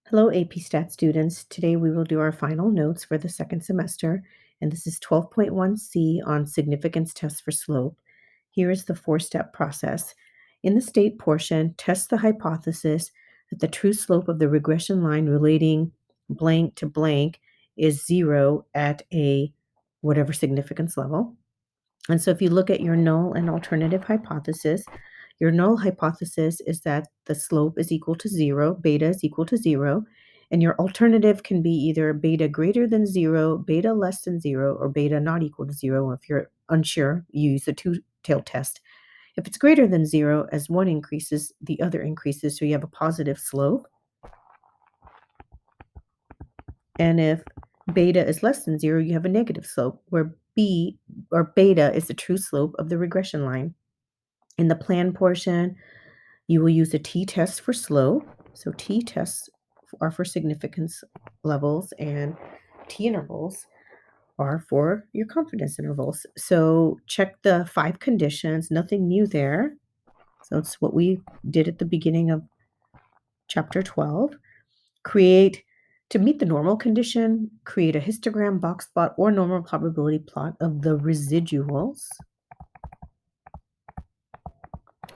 Hello, AP Stat students. Today we will do our final notes for the second semester, and this is 12.1C on significance tests for slope. Here is the four-step process. In the state portion, test the hypothesis that the true slope of the regression line relating blank to blank is 0 at a whatever significance level. And so if you look at your null and alternative hypothesis, your null hypothesis is that the slope is equal to 0, beta is equal to 0, and your alternative can be either beta greater than 0, beta less than 0, or beta not equal to 0. If you're unsure, you use the two-tailed test. If it's greater than 0, as one increases, the other increases, so you have a positive slope. And if beta is less than 0, you have a negative slope, where b or beta is the true slope of the regression line. In the plan portion, you will use a t-test for slope. So t-tests are for significance levels, and t-intervals are for your confidence intervals. So check the 5 conditions, nothing new there. So it's what we did at the beginning of chapter 12. To meet the normal condition, create a histogram, box plot, or normal probability plot of the residuals.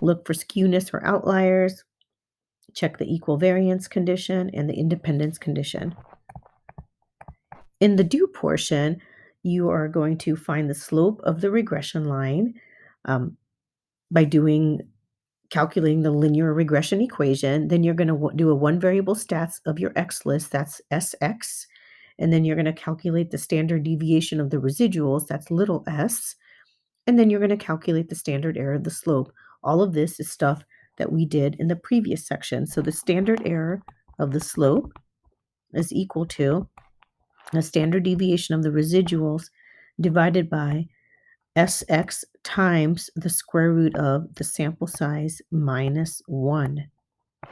Look for skewness or outliers. Check the equal variance condition and the independence condition. In the do portion, you are going to find the slope of the regression line by calculating the linear regression equation. Then you're going to do a one variable stats of your X list, that's SX. And then you're going to calculate the standard deviation of the residuals, that's little s. And then you're going to calculate the standard error of the slope. All of this is stuff that we did in the previous section. So the standard error of the slope is equal to the standard deviation of the residuals divided by Sx times the square root of the sample size minus 1.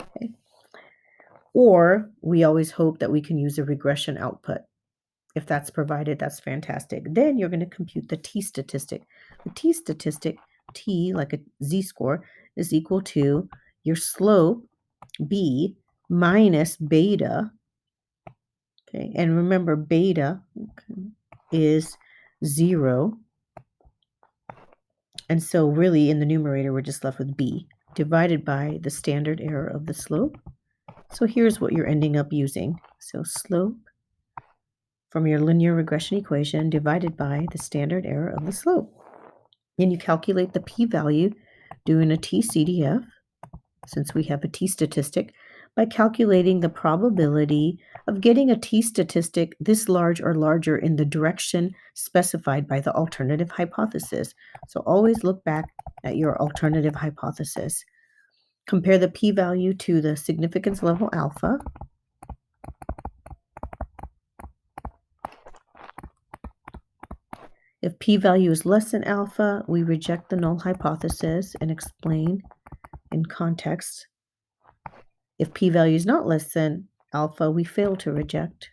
Okay. Or we always hope that we can use a regression output. If that's provided, that's fantastic. Then you're going to compute the T statistic. The T statistic, T like a z-score, is equal to your slope, b, minus beta. Okay, and remember beta is 0. And so really in the numerator, we're just left with b divided by the standard error of the slope. So here's what you're ending up using. So slope from your linear regression equation divided by the standard error of the slope. Then you calculate the p-value doing a t-CDF, since we have a t-statistic, by calculating the probability of getting a t-statistic this large or larger in the direction specified by the alternative hypothesis. So always look back at your alternative hypothesis. Compare the p-value to the significance level alpha. If p-value is less than alpha, we reject the null hypothesis and explain in context. If p-value is not less than alpha, we fail to reject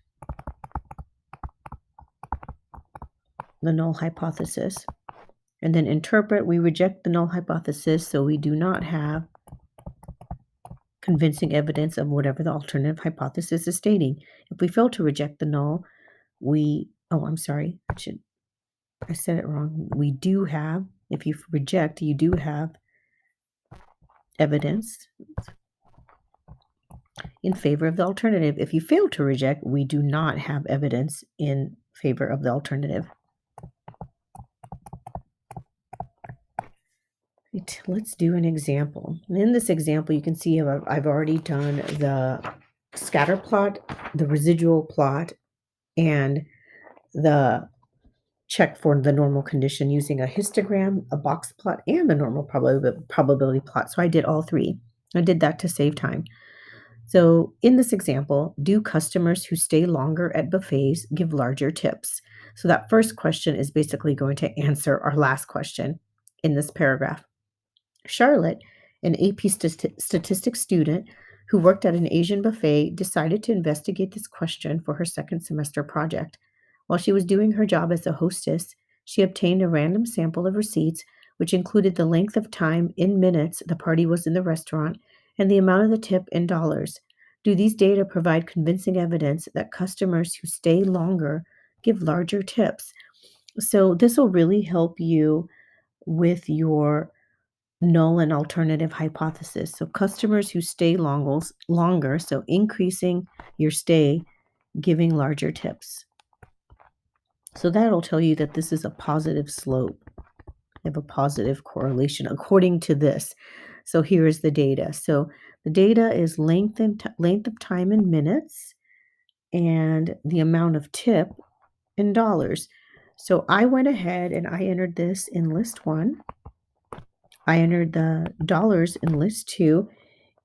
the null hypothesis. And then interpret, we reject the null hypothesis, so we do not have convincing evidence of whatever the alternative hypothesis is stating. If we fail to reject the null, I said it wrong. We do have, if you reject, you do have evidence in favor of the alternative. If you fail to reject, we do not have evidence in favor of the alternative. Right, let's do an example. And in this example, you can see I've already done the scatter plot, the residual plot, and the check for the normal condition using a histogram, a box plot, and a normal probability plot. So I did all 3. I did that to save time. So in this example, do customers who stay longer at buffets give larger tips? So that first question is basically going to answer our last question in this paragraph. Charlotte, an AP statistics student who worked at an Asian buffet, decided to investigate this question for her second semester project. While she was doing her job as a hostess, she obtained a random sample of receipts, which included the length of time in minutes the party was in the restaurant and the amount of the tip in dollars. Do these data provide convincing evidence that customers who stay longer give larger tips? So, this will really help you with your null and alternative hypothesis. So, customers who stay longer, so increasing your stay, giving larger tips. So, that'll tell you that this is a positive slope. You have a positive correlation according to this. So, here is the data. So, the data is length of time in minutes and the amount of tip in dollars. So I went ahead and I entered this in list 1. I entered the dollars in list 2,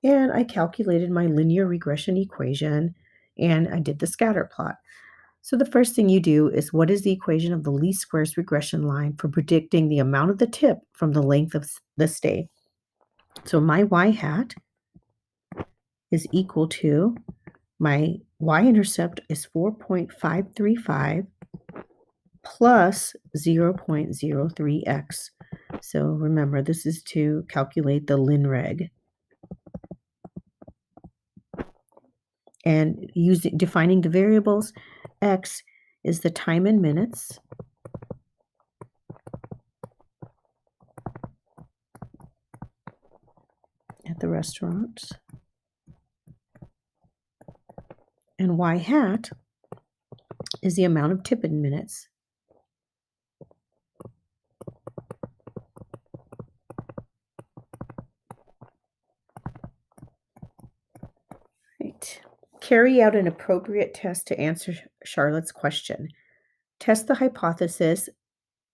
and I calculated my linear regression equation, and I did the scatter plot. So the first thing you do is, what is the equation of the least squares regression line for predicting the amount of the tip from the length of the stay? So my y hat is equal to, my y-intercept is 4.535 plus 0.03x. So remember, this is to calculate the linreg. And defining the variables, x is the time in minutes. At the restaurant. And y hat is the amount of tip in minutes. Right. Carry out an appropriate test to answer Charlotte's question. Test the hypothesis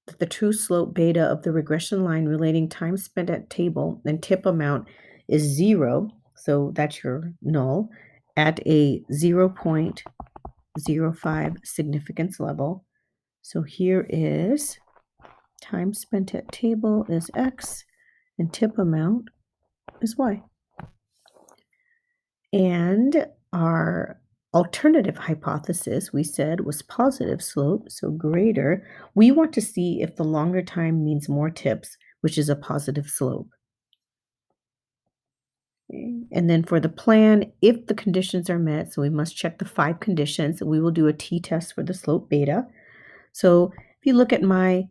that the true slope beta of the regression line relating time spent at table and tip amount is 0, so that's your null, at a 0.05 significance level. So here is time spent at table is x and tip amount is y. And our alternative hypothesis, we said, was positive slope, so greater. We want to see if the longer time means more tips, which is a positive slope. Okay. And then for the plan, if the conditions are met, so we must check the 5 conditions, we will do a t-test for the slope beta. So if you look at my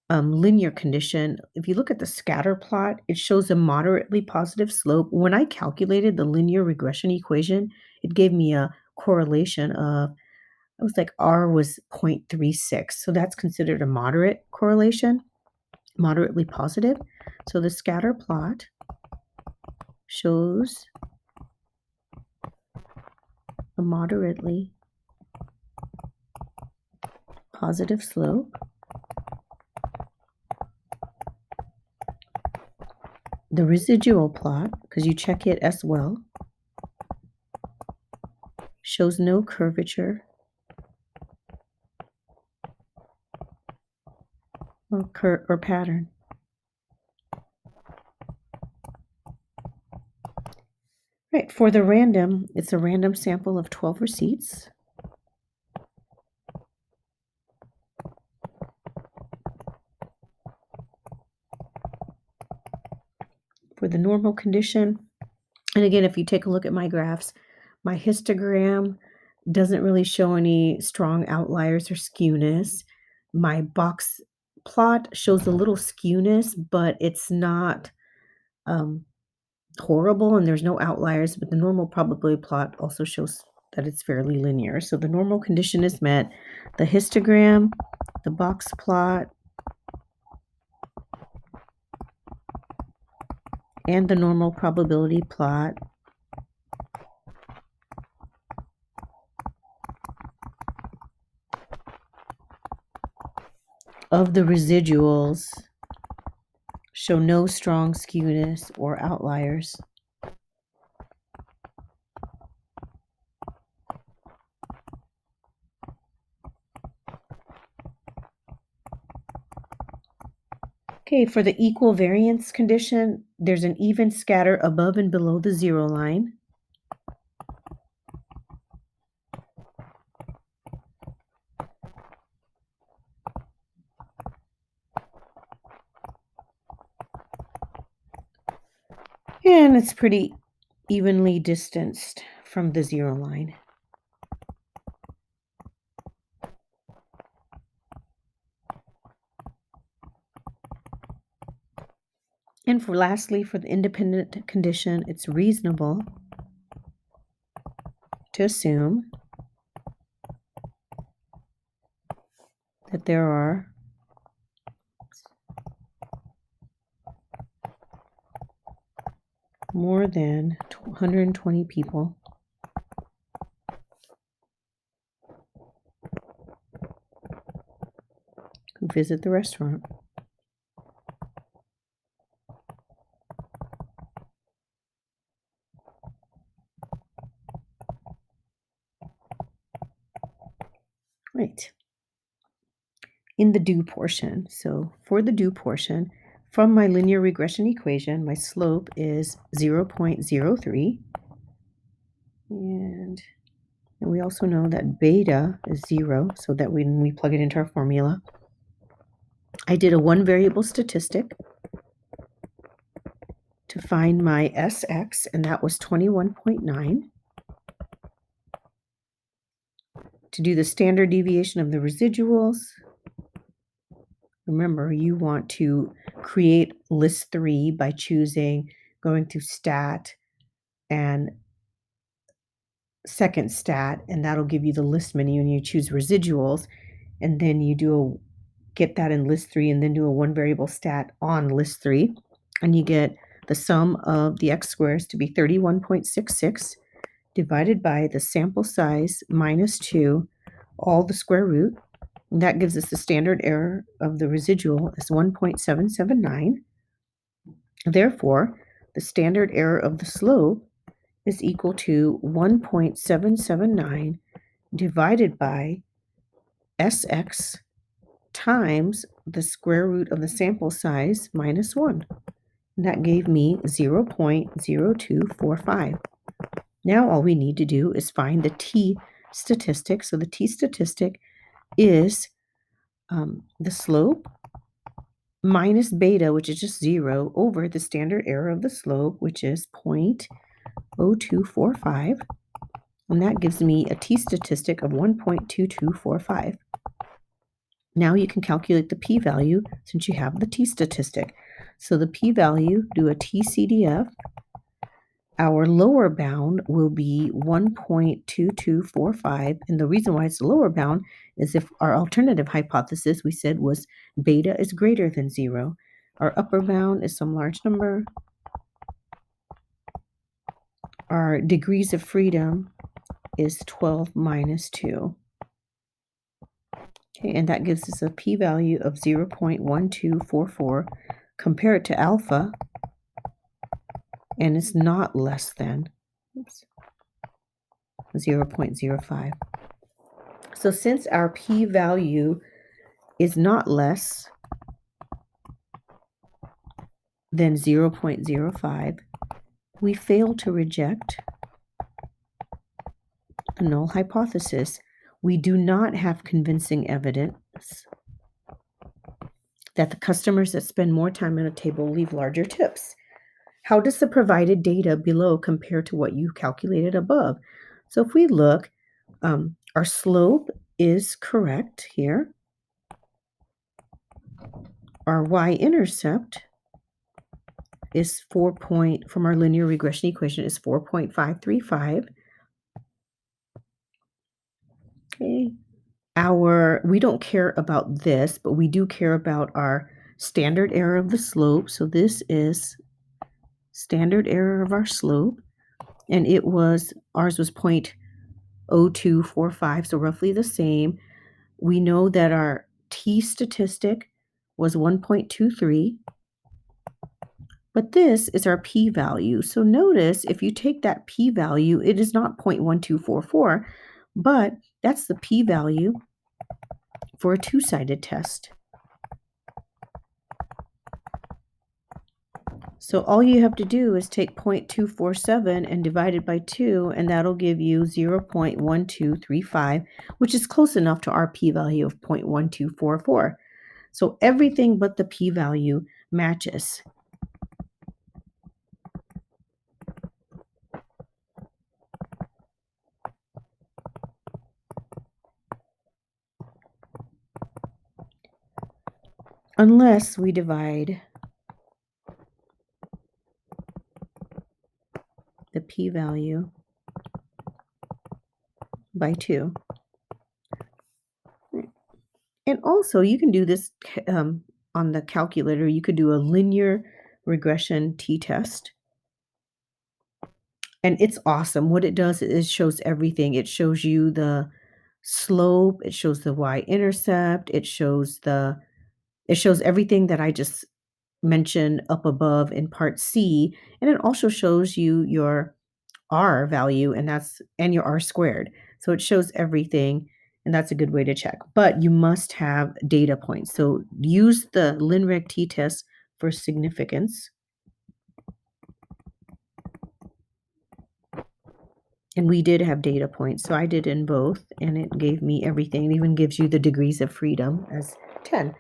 linear condition, if you look at the scatter plot, it shows a moderately positive slope. When I calculated the linear regression equation, it gave me a correlation of, it was like R was 0.36. So that's considered a moderate correlation, moderately positive. So the scatter plot shows a moderately positive slope. The residual plot, because you check it as well, shows no curvature or pattern. Right, for the random, it's a random sample of 12 receipts. For the normal condition, and again, if you take a look at my graphs, my histogram doesn't really show any strong outliers or skewness. My box plot shows a little skewness, but it's not horrible, and there's no outliers, but the normal probability plot also shows that it's fairly linear. So the normal condition is met. The histogram, the box plot, and the normal probability plot of the residuals show no strong skewness or outliers. Okay, for the equal variance condition, there's an even scatter above and below the 0 line. And it's pretty evenly distanced from the zero line. And lastly, for the independent condition, it's reasonable to assume that there are more than 120 people who visit the restaurant. Right. In the do portion, so for the do portion, from my linear regression equation, my slope is 0.03. And we also know that beta is 0, so that when we plug it into our formula, I did a one variable statistic to find my SX, and that was 21.9. To do the standard deviation of the residuals, remember, you want to create list 3 by going to stat and second stat, and that'll give you the list menu, and you choose residuals, and then you get that in list 3 and then do a one variable stat on list 3, and you get the sum of the x squares to be 31.66 divided by the sample size minus 2, all the square root. And that gives us the standard error of the residual as 1.779. Therefore, the standard error of the slope is equal to 1.779 divided by SX times the square root of the sample size minus 1. And that gave me 0.0245. Now all we need to do is find the T statistic. So the T statistic is the slope minus beta, which is just 0, over the standard error of the slope, which is 0.0245. And that gives me a T statistic of 1.2245. Now you can calculate the p-value since you have the T statistic. So the p-value, do a TCDF. Our lower bound will be 1.2245. And the reason why it's the lower bound is if our alternative hypothesis we said was beta is greater than 0. Our upper bound is some large number. Our degrees of freedom is 12 minus 2. Okay, and that gives us a p-value of 0.1244. Compare it to alpha, and it's not less than 0.05. So since our p-value is not less than 0.05, we fail to reject a null hypothesis. We do not have convincing evidence that the customers that spend more time at a table leave larger tips. How does the provided data below compare to what you calculated above? So if we look, our slope is correct here. Our y-intercept is from our linear regression equation is 4.535. Okay. We don't care about this, but we do care about our standard error of the slope. So this is standard error of our slope, and ours was 0.0245, so roughly the same. We know that our T statistic was 1.23, but this is our p-value. So notice if you take that p-value, it is not 0.1244, but that's the p-value for a two-sided test. So all you have to do is take 0.247 and divide it by 2, and that'll give you 0.1235, which is close enough to our p-value of 0.1244. So everything but the p-value matches. unless we divide the p-value by 2. And also, you can do this on the calculator. You could do a linear regression t-test. And it's awesome. What it does is it shows everything. It shows you the slope, it shows the y-intercept, it shows everything that I just mentioned up above in part C, and it also shows you your R value, and your R squared. So it shows everything, and that's a good way to check. But you must have data points. So use the LinReg t-test for significance. And we did have data points, so I did in both, and it gave me everything. It even gives you the degrees of freedom as 10.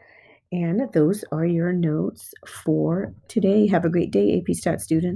And those are your notes for today. Have a great day, AP Stat students.